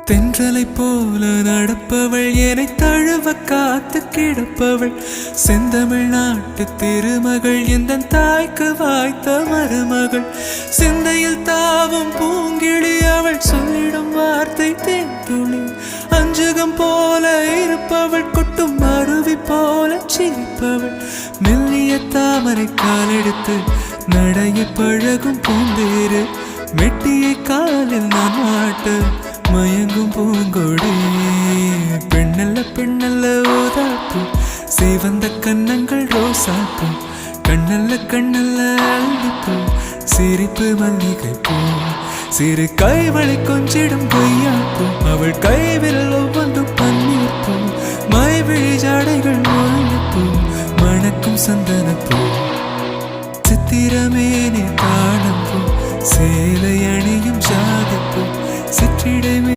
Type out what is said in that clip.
தென்றலை போல நடப்பவள் என்னை தழுவ காத்து கிடப்பவள் செந்தமிழ் நாட்டு திருமகள் எந்த தாய்க்கு வாய்த்த மருமகள் சிந்தையில் தாவும் பூங்கிழி அவள் சொல்லிடும் வார்த்தை தேன்துளி அஞ்சுகம் போல இருப்பவள் கொட்டும் அருவி போல சிரிப்பவள் மெல்லிய தாமரை காலெடுத்து நடைய பழகும் பூந்தேறு மெட்டியை காலில் நான் மாட்ட மயங்கும் பூங்கொடி பெண்ணல்ல பெண்ணல்ல ஓதாப்பு சிவந்த கன்னங்கள் ரோசாப்பு கண்ணல்ல கண்ணல்ல அள்ளிப்பூ சிரிப்பு மல்லிகை பூ சிறு கைவளை கொஞ்சிடும் கொய்யாப்பூ அவள் கைவிரல் ஒவ்வொன்றும் பன்னீர் பூ மைவிழி ஜாடைகள் முல்லைப்பூ மணக்கும் சந்தனப்பூ சித்திரமேனே தாழம்பூ சேலை அணியும் ஜாதிப்பூ சிற்றிடமே